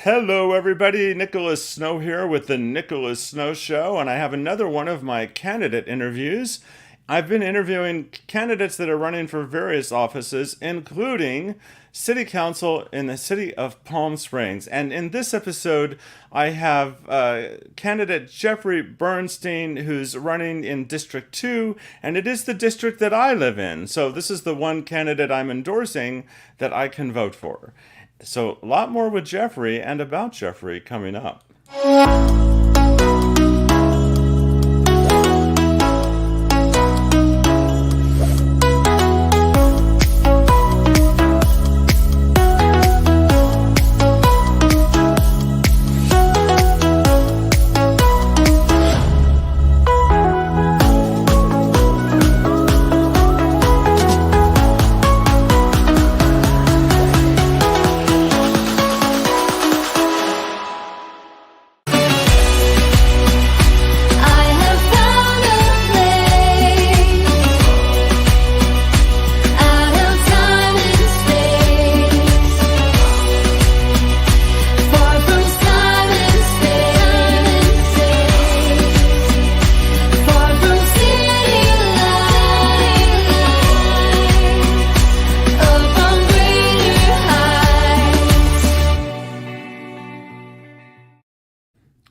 Hello, everybody. Nicholas Snow here with the Nicholas Snow Show, and I have another one of my candidate interviews. I've been interviewing candidates that are running for various offices, including City Council in the city of Palm Springs. And in this episode, I have candidate Jeffrey Bernstein, who's running in District 2, and it is the district that I live in. So this is the one candidate I'm endorsing that I can vote for. So, a lot more with Jeffrey and about Jeffrey coming up.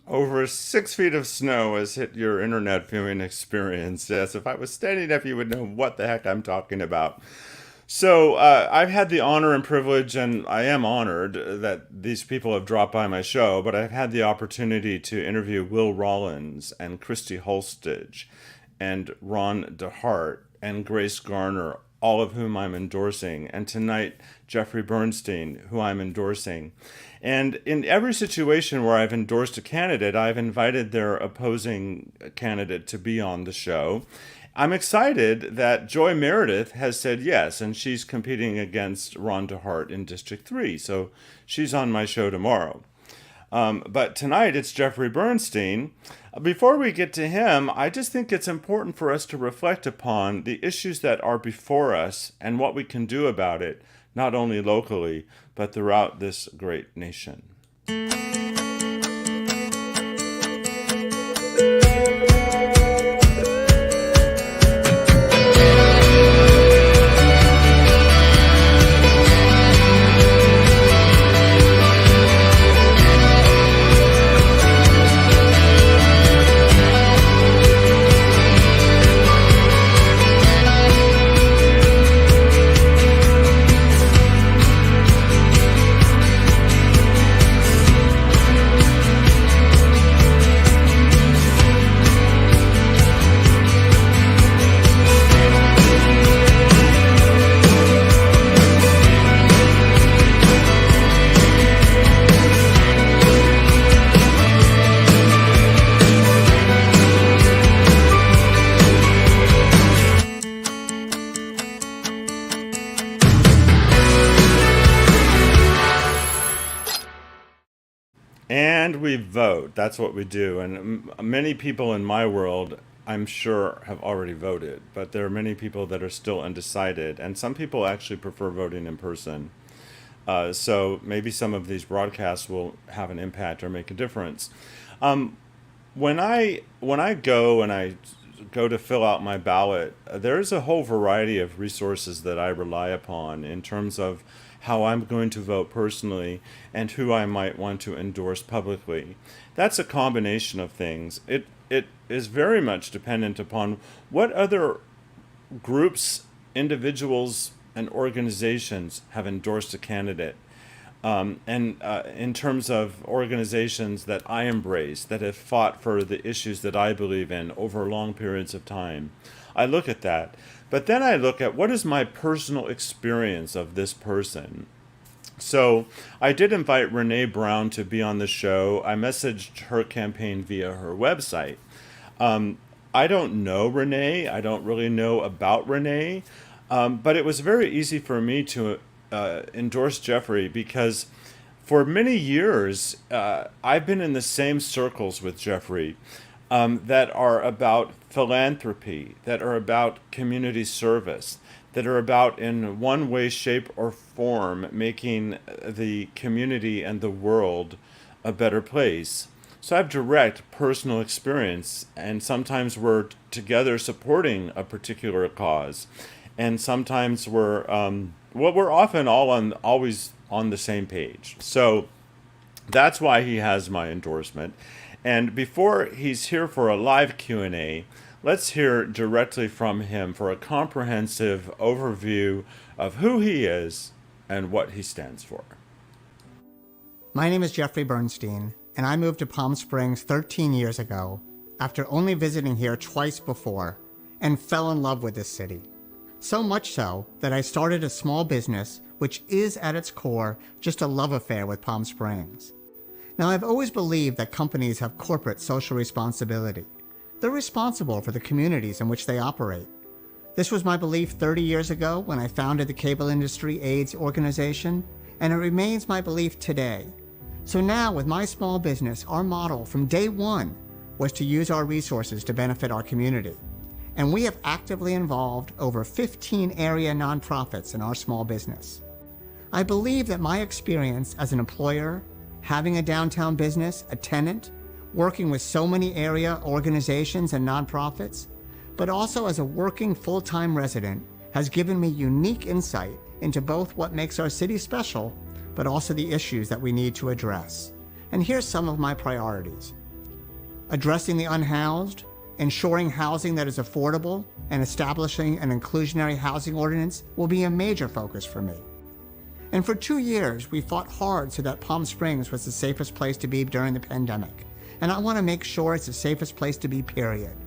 Over 6 feet of snow has hit your internet viewing experience. Yes, if I was standing up, you would know what the heck I'm talking about. So, I've had the honor and privilege, and I am honored that these people have dropped by my show, but I've had the opportunity to interview Will Rollins and Christy Holstage and Ron DeHart and Grace Garner, all of whom I'm endorsing, and tonight, Jeffrey Bernstein, who I'm endorsing. And in every situation where I've endorsed a candidate, I've invited their opposing candidate to be on the show. I'm excited that Joy Meredith has said yes, and she's competing against Ron DeHart in District 3, so she's on my show tomorrow. But tonight it's Jeffrey Bernstein. Before we get to him, I just think it's important for us to reflect upon the issues that are before us and what we can do about it, not only locally, but throughout this great nation. And we vote. That's what we do. And many people in my world, I'm sure, have already voted. But there are many people that are still undecided. And some people actually prefer voting in person. So maybe some of these broadcasts will have an impact or make a difference. Um, when I go to fill out my ballot, there's a whole variety of resources that I rely upon in terms of how I'm going to vote personally and who I might want to endorse publicly. That's a combination of things. It is very much dependent upon what other groups, individuals, and organizations have endorsed a candidate. And in terms of organizations that I embrace, that have fought for the issues that I believe in over long periods of time, I look at that. But then I look at what is my personal experience of this person. So I did invite Renee Brown to be on the show. I messaged her campaign via her website. Um, I don't know Renee. I don't really know about Renee. But it was very easy for me to endorse Jeffrey because for many years I've been in the same circles with Jeffrey that are about philanthropy, that are about community service, that are about, in one way, shape, or form, making the community and the world a better place. So I have direct personal experience, and sometimes we're together supporting a particular cause, and sometimes we're often always on the same page. So that's why he has my endorsement. And before he's here for a live Q&A, let's hear directly from him for a comprehensive overview of who he is and what he stands for. My name is Jeffrey Bernstein, and I moved to Palm Springs 13 years ago after only visiting here twice before, and fell in love with this city. So much so that I started a small business which is at its core just a love affair with Palm Springs. Now, I've always believed that companies have corporate social responsibility. They're responsible for the communities in which they operate. This was my belief 30 years ago when I founded the Cable Industry AIDS Organization, and it remains my belief today. So now, with my small business, our model from day one was to use our resources to benefit our community. And we have actively involved over 15 area nonprofits in our small business. I believe that my experience as an employer, having a downtown business, a tenant, working with so many area organizations and nonprofits, but also as a working full-time resident, has given me unique insight into both what makes our city special, but also the issues that we need to address. And here's some of my priorities. Addressing the unhoused, ensuring housing that is affordable, and establishing an inclusionary housing ordinance will be a major focus for me. And for 2 years, we fought hard so that Palm Springs was the safest place to be during the pandemic. And I want to make sure it's the safest place to be, period.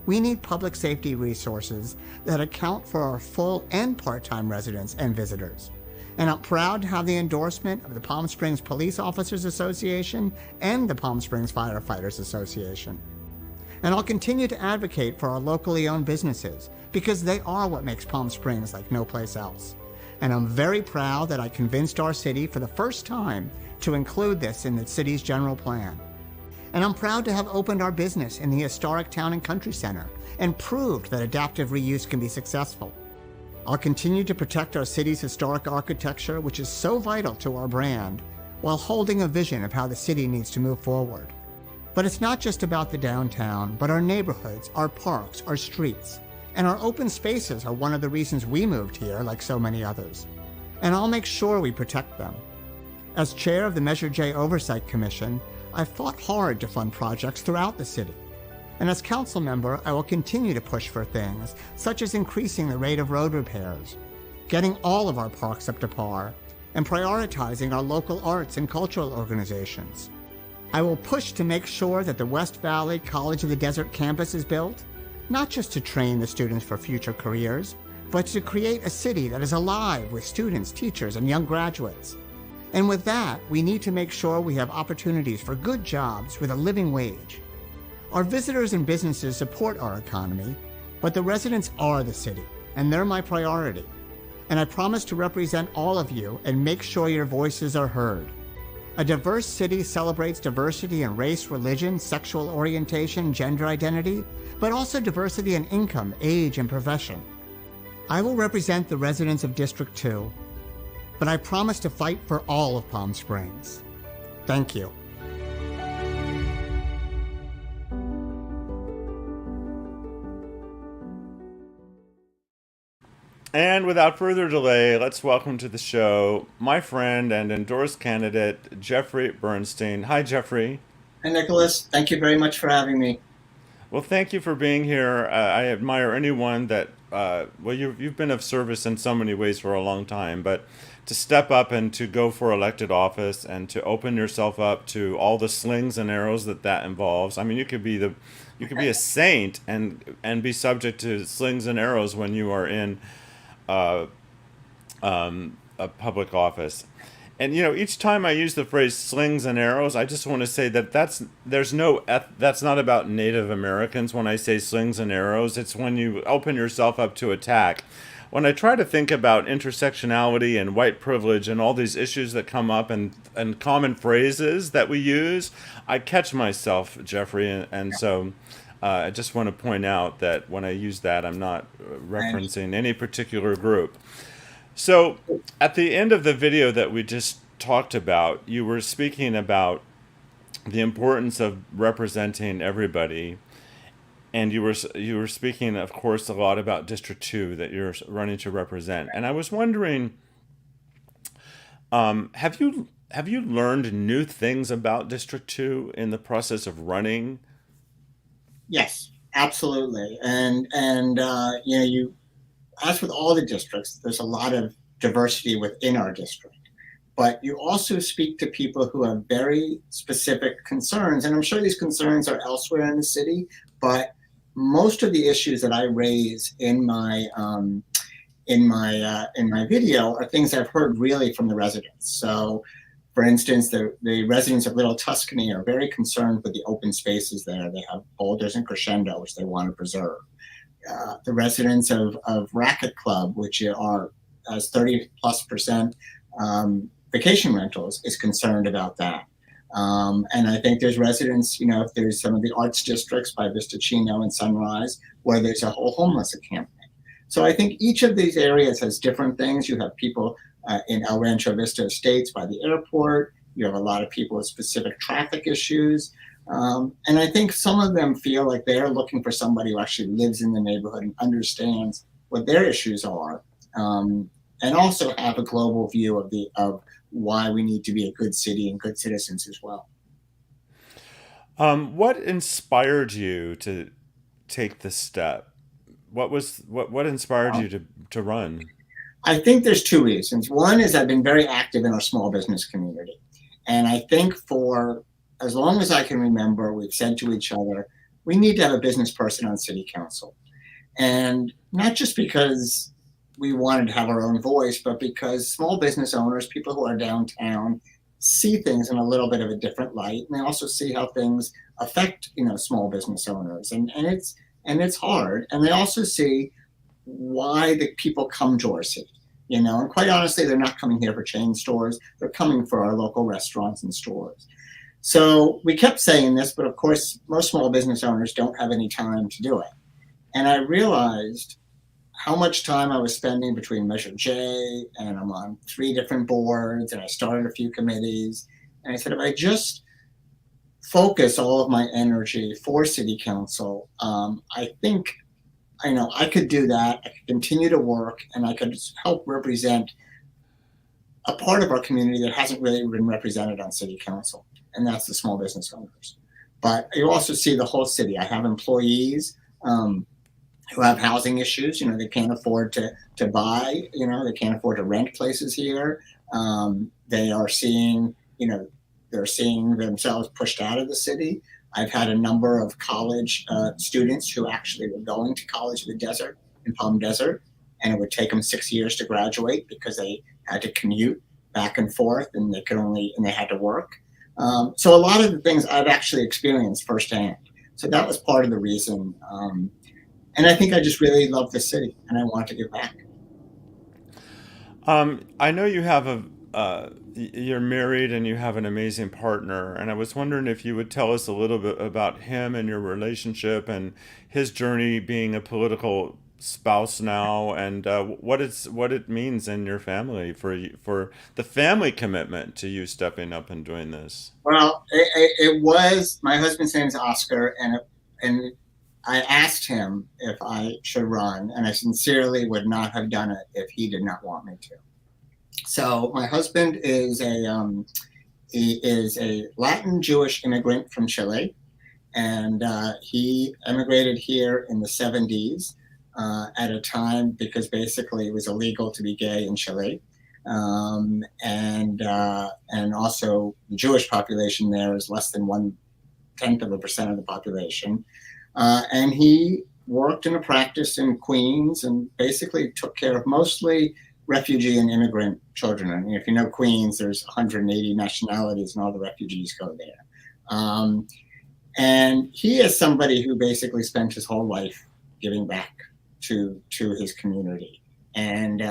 We need public safety resources that account for our full and part-time residents and visitors. And I'm proud to have the endorsement of the Palm Springs Police Officers Association and the Palm Springs Firefighters Association. And I'll continue to advocate for our locally owned businesses because they are what makes Palm Springs like no place else. And I'm very proud that I convinced our city for the first time to include this in the city's general plan. And I'm proud to have opened our business in the historic Town and Country Center and proved that adaptive reuse can be successful. I'll continue to protect our city's historic architecture, which is so vital to our brand, while holding a vision of how the city needs to move forward. But it's not just about the downtown, but our neighborhoods, our parks, our streets. And our open spaces are one of the reasons we moved here, like so many others. And I'll make sure we protect them. As chair of the Measure J Oversight Commission, I've fought hard to fund projects throughout the city. And as council member, I will continue to push for things such as increasing the rate of road repairs, getting all of our parks up to par, and prioritizing our local arts and cultural organizations. I will push to make sure that the West Valley College of the Desert campus is built, not just to train the students for future careers, but to create a city that is alive with students, teachers, and young graduates. And with that, we need to make sure we have opportunities for good jobs with a living wage. Our visitors and businesses support our economy, but the residents are the city, and they're my priority. And I promise to represent all of you and make sure your voices are heard. A diverse city celebrates diversity in race, religion, sexual orientation, gender identity, but also diversity in income, age, and profession. I will represent the residents of District 2, but I promise to fight for all of Palm Springs. Thank you. And without further delay, let's welcome to the show my friend and endorsed candidate, Jeffrey Bernstein. Hi, Jeffrey. Hi, Nicholas. Thank you very much for having me. Well, thank you for being here. I admire anyone that, you've been of service in so many ways for a long time, but to step up and to go for elected office and to open yourself up to all the slings and arrows that involves. I mean, you could be a saint and be subject to slings and arrows when you are in a public office. And each time I use the phrase slings and arrows, I just want to say that's not about Native Americans. When I say slings and arrows, it's when you open yourself up to attack. When I try to think about intersectionality and white privilege and all these issues that come up and common phrases that we use, I catch myself, Jeffrey, and so I just want to point out that when I use that, I'm not referencing any particular group. So, at the end of the video that we just talked about, you were speaking about the importance of representing everybody, and you were speaking, of course, a lot about District 2 that you're running to represent. And I was wondering, have you learned new things about District 2 in the process of running? Yes, absolutely. And you, as with all the districts, there's a lot of diversity within our district. But you also speak to people who have very specific concerns, and I'm sure these concerns are elsewhere in the city. But most of the issues that I raise in my video are things I've heard really from the residents. So, for instance, the residents of Little Tuscany are very concerned with the open spaces there. They have boulders and crescendo, which they want to preserve. The residents of Racket Club, which are as 30+% vacation rentals, is concerned about that. And I think there's residents, if there's some of the arts districts by Vistacino and Sunrise, where there's a whole homeless encampment. So I think each of these areas has different things. You have people in El Rancho Vista Estates by the airport. You have a lot of people with specific traffic issues. And I think some of them feel like they're looking for somebody who actually lives in the neighborhood and understands what their issues are, and also have a global view of why we need to be a good city and good citizens as well. What inspired you to take this step? What inspired you to run? I think there's two reasons. One is I've been very active in our small business community. And I think for as long as I can remember, we've said to each other, we need to have a business person on city council. And not just because we wanted to have our own voice, but because small business owners, people who are downtown, see things in a little bit of a different light. And they also see how things affect, small business owners. And it's hard. And they also see why the people come to our city. And quite honestly, they're not coming here for chain stores. They're coming for our local restaurants and stores. So we kept saying this, but of course, most small business owners don't have any time to do it. And I realized how much time I was spending between Measure J, and I'm on 3 different boards, and I started a few committees. And I said, if I just focus all of my energy for city council, I think I could do that. I could continue to work, and I could help represent a part of our community that hasn't really been represented on city council, and that's the small business owners. But you also see the whole city. I have employees who have housing issues. They can't afford to buy. They can't afford to rent places here. They are seeing, they're seeing themselves pushed out of the city. I've had a number of college students who actually were going to college in the desert, in Palm Desert, and it would take them 6 years to graduate because they had to commute back and forth, and they had to work. So a lot of the things I've actually experienced firsthand. So that was part of the reason. And I think I just really love the city, and I want to give back. I know you're married and you have an amazing partner, and I was wondering if you would tell us a little bit about him and your relationship and his journey being a political spouse now, and what it means in your family for the family commitment to you stepping up and doing this. Well, it was my husband's name is Oscar, and I asked him if I should run, and I sincerely would not have done it if he did not want me to. So my husband is a Latin Jewish immigrant from Chile, and he immigrated here in the 70s at a time because basically it was illegal to be gay in Chile, and also the Jewish population there is less than 0.1% of the population, and he worked in a practice in Queens and basically took care of mostly refugee and immigrant children. I mean, if you know Queens, there's 180 nationalities and all the refugees go there. And he is somebody who basically spent his whole life giving back to his community. And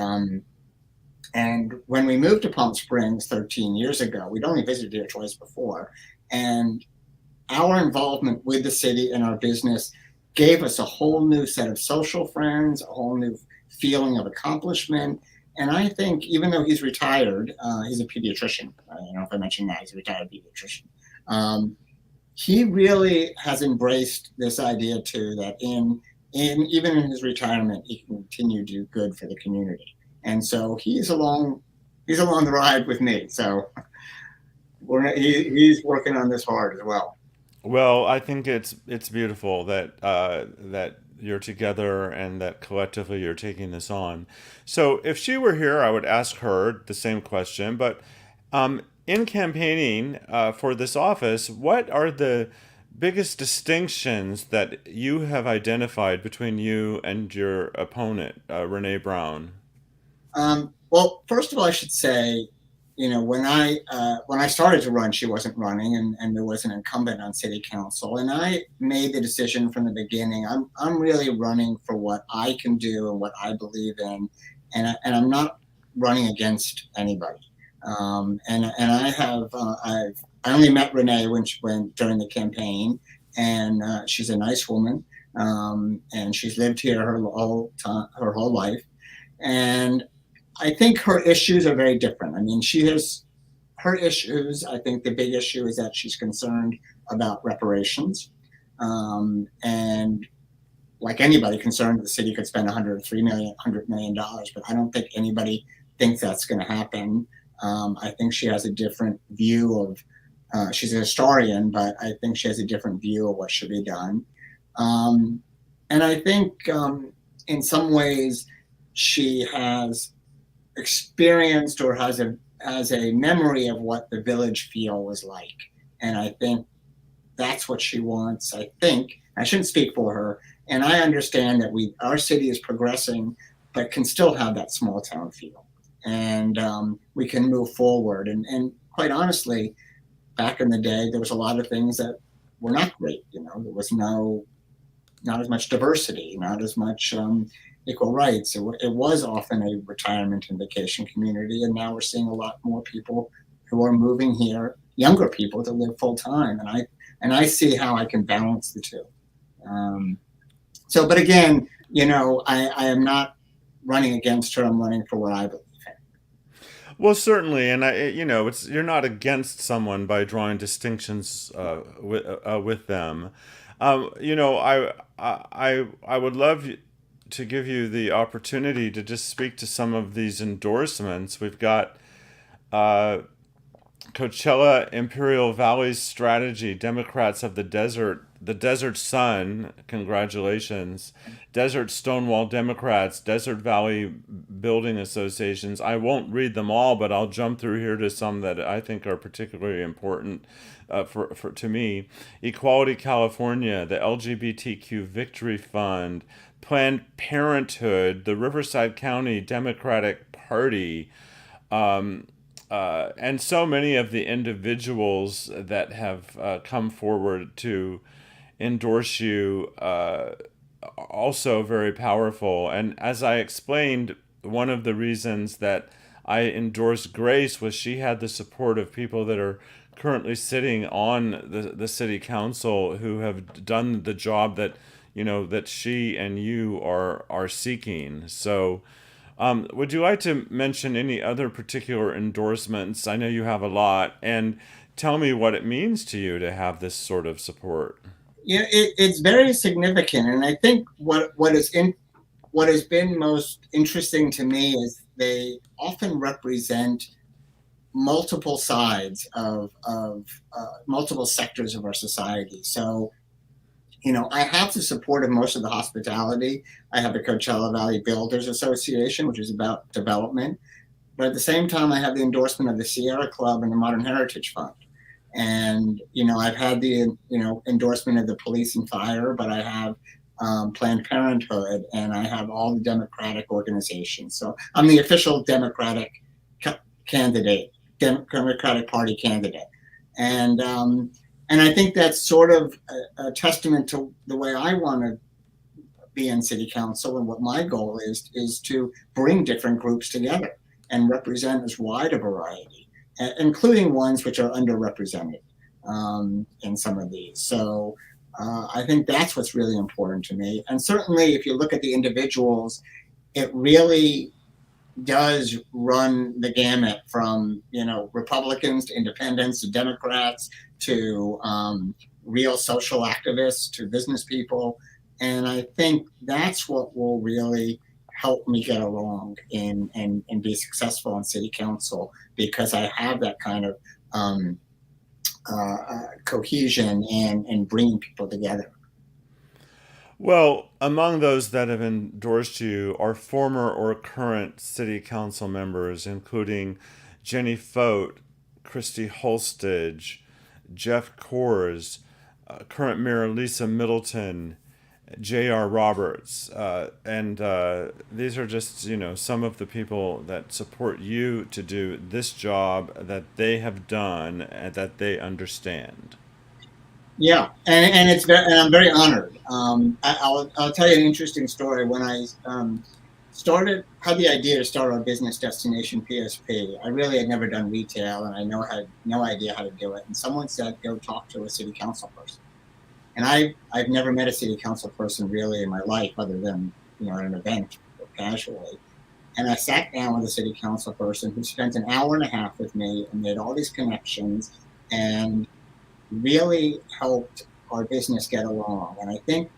when we moved to Palm Springs 13 years ago, we'd only visited here twice before. And our involvement with the city and our business gave us a whole new set of social friends, a whole new feeling of accomplishment. And I think even though he's retired, he's a pediatrician. I don't know if I mentioned that, he's a retired pediatrician. He really has embraced this idea too, that even in his retirement, he can continue to do good for the community. And so he's along the ride with me. So he's working on this hard as well. Well, I think it's beautiful that that you're together and that collectively you're taking this on. So if she were here, I would ask her the same question. But in campaigning for this office, what are the biggest distinctions that you have identified between you and your opponent, Renee Brown? Well, first of all, I should say, when I started to run, she wasn't running, and there was an incumbent on city council, and I made the decision from the beginning. I'm really running for what I can do and what I believe in, and I'm not running against anybody. And I only met Renee when she went during the campaign, and she's a nice woman, and she's lived here her whole life, and I think her issues are very different. I mean, she has her issues. I think the big issue is that she's concerned about reparations. And like anybody concerned, the city could spend $100 million, but I don't think anybody thinks that's going to happen. I think she has a different view of, she's a historian, but I think she has a different view of what should be done. And I think in some ways she has experienced or has a memory of what the village feel was like, and I think that's what she wants. I think I shouldn't speak for her, and I understand that our city is progressing, but can still have that small town feel, and we can move forward. And quite honestly, back in the day, there was a lot of things that were not great. There was not as much diversity, not as much equal rights. It was often a retirement and vacation community, and now we're seeing a lot more people who are moving here, younger people, to live full time. And I see how I can balance the two. But again, I am not running against her. I'm running for what I believe in. Well, certainly, and you're not against someone by drawing distinctions with them. I would love to give you the opportunity to just speak to some of these endorsements. We've got Coachella Imperial Valley's strategy, Democrats of the Desert Sun, congratulations. Desert Stonewall Democrats, Desert Valley Building Associations. I won't read them all, but I'll jump through here to some that I think are particularly important to me. Equality California, the LGBTQ Victory Fund, Planned Parenthood, the Riverside County Democratic Party, and so many of the individuals that have come forward to endorse you, also very powerful. And as I explained, one of the reasons that I endorsed Grace was she had the support of people that are currently sitting on the city council who have done the job that that she and you are seeking. So would you like to mention any other particular endorsements? I know you have a lot, and tell me what it means to you to have this sort of support. Yeah, it's very significant, and I think what has been most interesting to me is they often represent multiple sides of multiple sectors of our society. So, I have the support of most of the hospitality. I have the Coachella Valley Builders Association, which is about development. But at the same time, I have the endorsement of the Sierra Club and the Modern Heritage Fund. And, I've had the, endorsement of the police and fire, but I have Planned Parenthood, and I have all the Democratic organizations. So I'm the official Democratic candidate, Democratic Party candidate. And I think that's sort of a testament to the way I want to be in city council, and what my goal is to bring different groups together and represent as wide a variety, including ones which are underrepresented in some of these. So I think that's what's really important to me. And certainly, if you look at the individuals, it really does run the gamut from, Republicans to independents to Democrats to real social activists to business people. And I think that's what will really help me get along and be successful on city council, because I have that kind of cohesion and bringing people together. Well, among those that have endorsed you are former or current city council members, including Jenny Fote, Christy Holstage, Jeff Coors, current Mayor Lisa Middleton, J.R. Roberts, and these are just some of the people that support you to do this job that they have done and that they understand. Yeah, and I'm very honored. I'll tell you an interesting story. When I had the idea to start our business, Destination PSP, I really had never done retail, and I had no idea how to do it. And someone said, "Go talk to a city council person." And I've never met a city council person really in my life, other than at an event or casually. And I sat down with a city council person who spent an hour and a half with me and made all these connections and really helped our business get along. And I think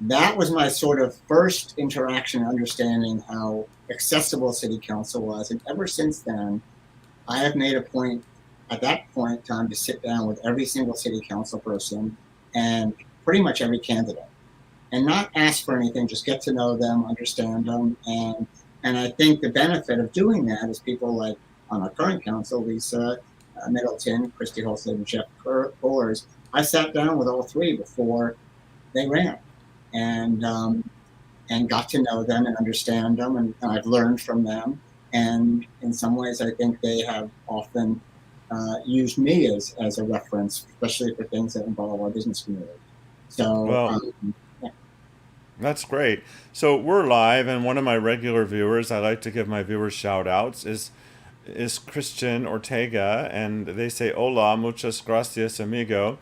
that was my sort of first interaction, understanding how accessible city council was. And ever since then, I have made a point at that point in time to sit down with every single city council person and pretty much every candidate, and not ask for anything, just get to know them, understand them. And I think the benefit of doing that is people like on our current council, Lisa Middleton, Christy Holsted, and Jeff Coors. I sat down with all three before they ran, and got to know them and understand them, and I've learned from them. And in some ways, I think they have often used me as a reference, especially for things that involve our business community. So, Well, yeah. that's great. So we're live, and one of my regular viewers, I like to give my viewers shout outs, is Christian Ortega, and they say, "Hola, muchas gracias, amigo."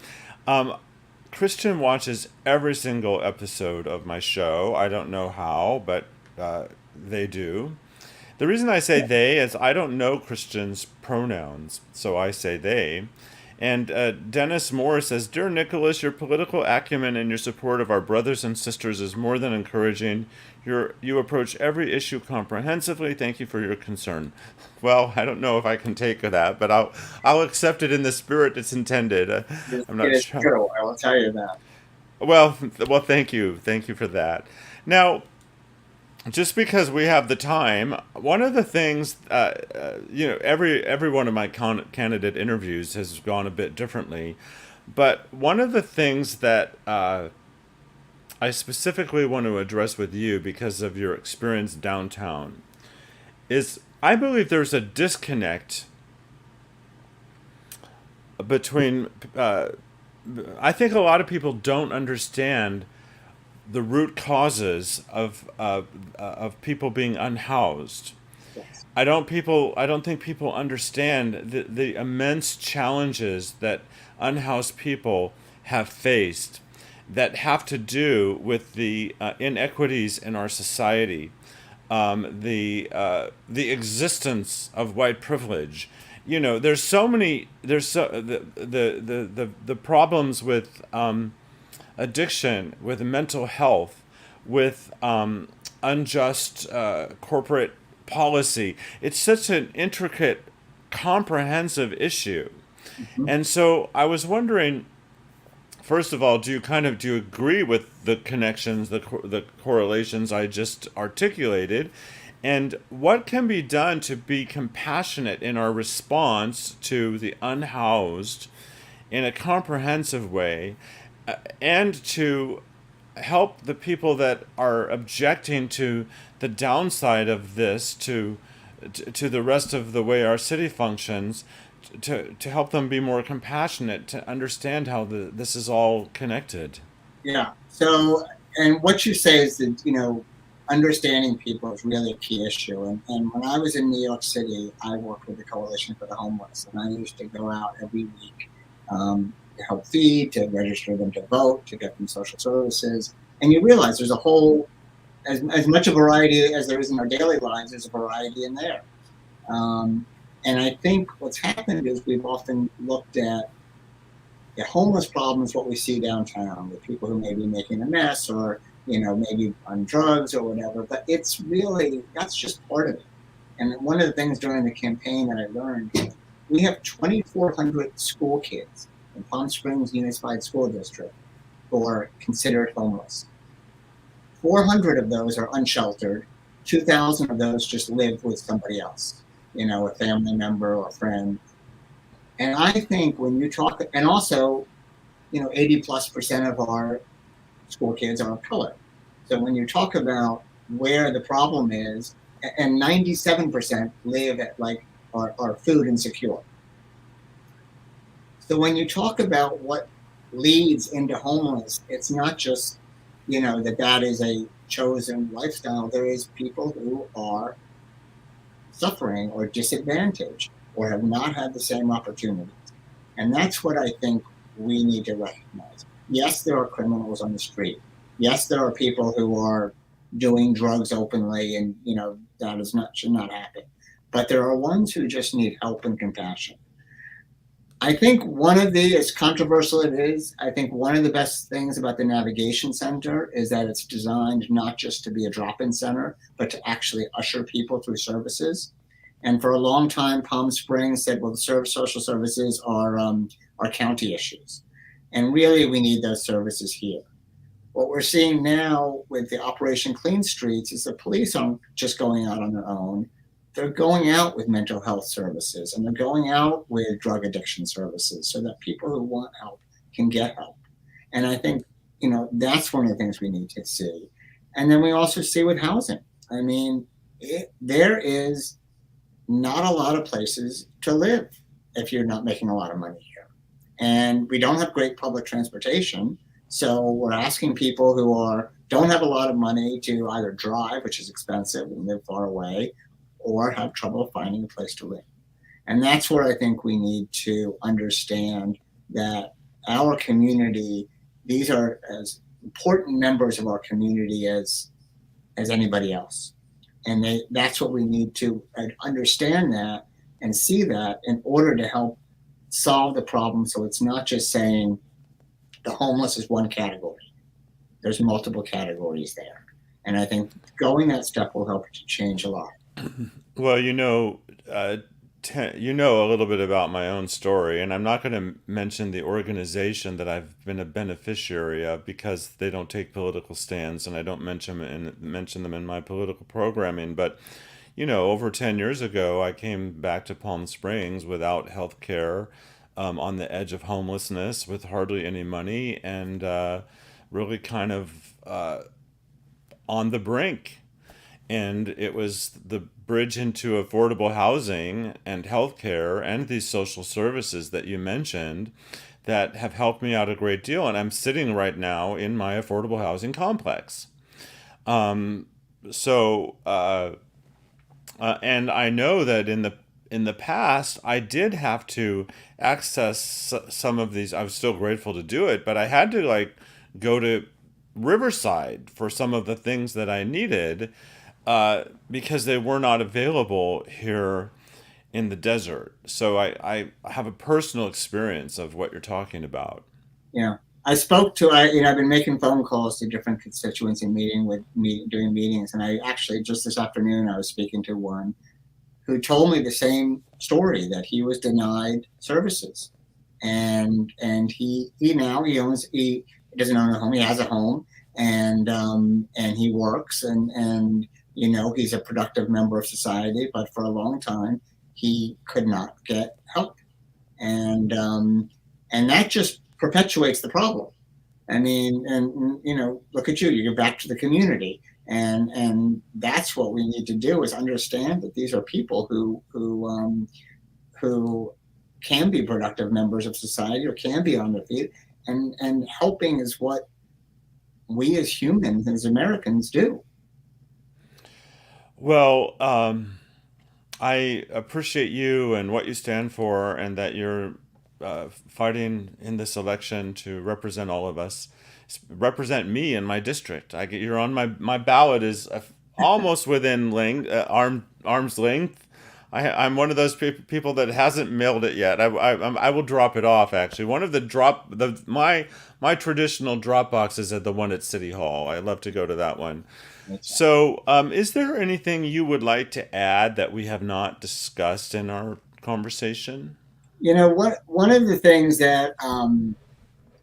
Christian watches every single episode of my show. I don't know how, but they do. The reason I say they is I don't know Christian's pronouns, so I say they. And Dennis Moore says, "Dear Nicholas, your political acumen and your support of our brothers and sisters is more than encouraging. You approach every issue comprehensively. Thank you for your concern." Well, I don't know if I can take that, but I'll accept it in the spirit it's intended. I'm It not is sure. true. I will tell you that. Well, thank you for that. Now, just because we have the time, one of the things, every one of my candidate interviews has gone a bit differently, but one of the things that I specifically want to address with you because of your experience downtown is I believe there's a disconnect between. I think a lot of people don't understand the root causes of people being unhoused. Yes. I don't think people understand the immense challenges that unhoused people have faced that have to do with the inequities in our society, the existence of white privilege. There's so many. There's the problems with addiction, with mental health, with unjust corporate policy. It's such an intricate, comprehensive issue. Mm-hmm. And so I was wondering, first of all, do you agree with the connections, the correlations I just articulated? And what can be done to be compassionate in our response to the unhoused in a comprehensive way, and to help the people that are objecting to the downside of this to the rest of the way our city functions, to help them be more compassionate, to understand how this is all connected. Yeah. So, and what you say is that, understanding people is really a key issue. And when I was in New York City, I worked with the Coalition for the Homeless, and I used to go out every week help feed, to register them to vote, to get them social services. And you realize there's a whole, as much a variety as there is in our daily lives, there's a variety in there. And I think what's happened is we've often looked at the homeless problem is what we see downtown, with people who may be making a mess or, maybe on drugs or whatever, but it's really, that's just part of it. And one of the things during the campaign that I learned, we have 2,400 school kids in Palm Springs Unified School District who are considered homeless. 400 of those are unsheltered. 2,000 of those just live with somebody else, a family member or a friend. And I think when you talk, and also, 80+% of our school kids are of color. So when you talk about where the problem is, and 97% live at are food insecure. So when you talk about what leads into homeless, it's not just, that is a chosen lifestyle. There is people who are suffering or disadvantaged or have not had the same opportunities. And that's what I think we need to recognize. Yes, there are criminals on the street. Yes, there are people who are doing drugs openly, and that should not happen. But there are ones who just need help and compassion. I think as controversial it is, I think one of the best things about the Navigation Center is that it's designed not just to be a drop-in center, but to actually usher people through services. And for a long time, Palm Springs said, well, the social services are county issues. And really, we need those services here. What we're seeing now with the Operation Clean Streets is the police aren't just going out on their own. They're going out with mental health services, and they're going out with drug addiction services so that people who want help can get help. And I think, that's one of the things we need to see. And then we also see with housing. I mean, there is not a lot of places to live if you're not making a lot of money here. And we don't have great public transportation. So we're asking people who don't have a lot of money to either drive, which is expensive and live far away, or have trouble finding a place to live. And that's where I think we need to understand that our community, these are as important members of our community as anybody else. And that's what we need to understand that and see that in order to help solve the problem. So it's not just saying the homeless is one category. There's multiple categories there. And I think going that step will help to change a lot. Well, you know a little bit about my own story, and I'm not going to mention the organization that I've been a beneficiary of because they don't take political stands, and I don't mention them in my political programming. But over 10 years ago, I came back to Palm Springs without health care, on the edge of homelessness, with hardly any money, and really kind of on the brink. And it was the bridge into affordable housing and healthcare and these social services that you mentioned that have helped me out a great deal. And I'm sitting right now in my affordable housing complex. And I know that in the past, I did have to access some of these. I was still grateful to do it, but I had to go to Riverside for some of the things that I needed, because they were not available here in the desert. So I have a personal experience of what you're talking about. Yeah. I've been making phone calls to different constituents and doing meetings. And I actually, just this afternoon, I was speaking to one who told me the same story, that he was denied services. And he doesn't own a home. He has a home, and he works, and he's a productive member of society, but for a long time he could not get help, and that just perpetuates the problem. I mean, and look at you get back to the community, and that's what we need to do, is understand that these are people who can be productive members of society or can be on their feet, and helping is what we as humans, as Americans, do. Well, I appreciate you and what you stand for, and that you're fighting in this election to represent all of us, represent me in my district. You're on my ballot is almost within arm's length. I'm one of those people that hasn't mailed it yet. I will drop it off. Actually, one of my traditional drop boxes is the one at City Hall. I love to go to that one. So, is there anything you would like to add that we have not discussed in our conversation? One of the things that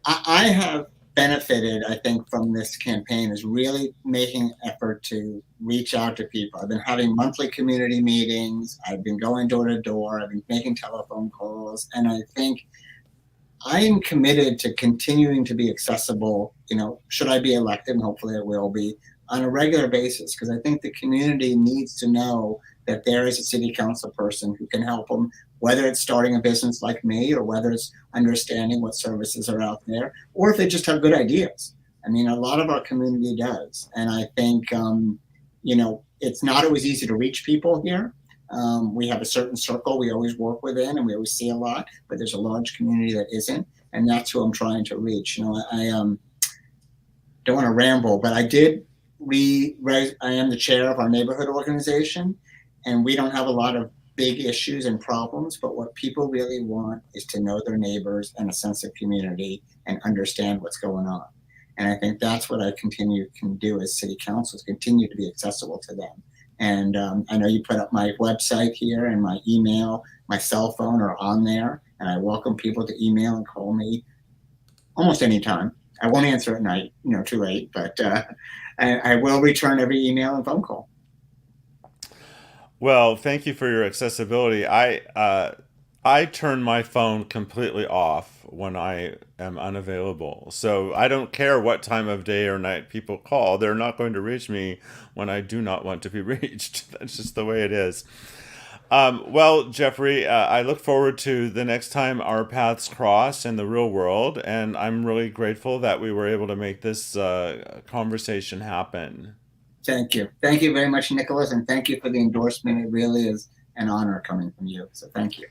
I have benefited, I think, from this campaign is really making an effort to reach out to people. I've been having monthly community meetings. I've been going door to door. I've been making telephone calls. And I think I am committed to continuing to be accessible, should I be elected, and hopefully I will be, on a regular basis, because I think the community needs to know that there is a city council person who can help them, whether it's starting a business like me or whether it's understanding what services are out there, or if they just have good ideas. I mean, a lot of our community does. And I think, it's not always easy to reach people here. We have a certain circle we always work within and we always see a lot, but there's a large community that isn't. And that's who I'm trying to reach. I don't want to ramble, but I am the chair of our neighborhood organization, and we don't have a lot of big issues and problems, but what people really want is to know their neighbors and a sense of community and understand what's going on. And I think that's what I can do as city council, is continue to be accessible to them. And I know you put up my website here, and my email, my cell phone are on there, and I welcome people to email and call me almost any time. I won't answer at night, too late, but I will return every email and phone call. Well, thank you for your accessibility. I turn my phone completely off when I am unavailable. So I don't care what time of day or night people call. They're not going to reach me when I do not want to be reached. That's just the way it is. Well, Jeffrey, I look forward to the next time our paths cross in the real world. And I'm really grateful that we were able to make this conversation happen. Thank you. Thank you very much, Nicholas. And thank you for the endorsement. It really is an honor coming from you. So thank you.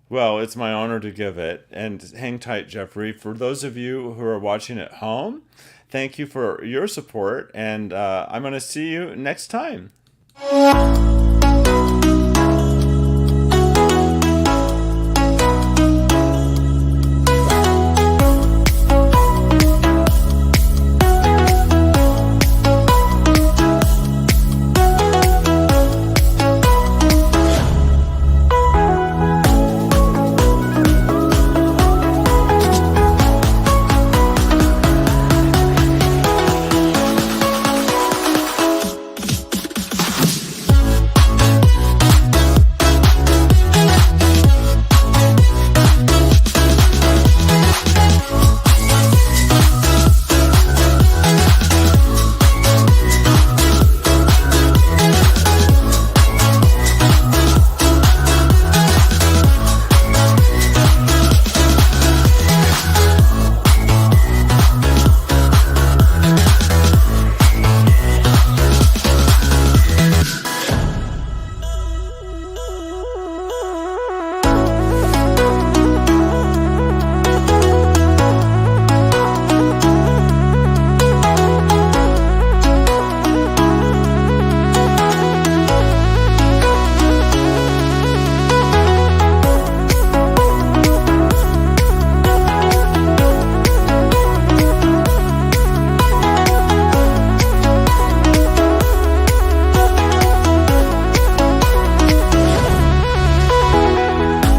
Well, it's my honor to give it. And hang tight, Jeffrey. For those of you who are watching at home, thank you for your support. And I'm going to see you next time.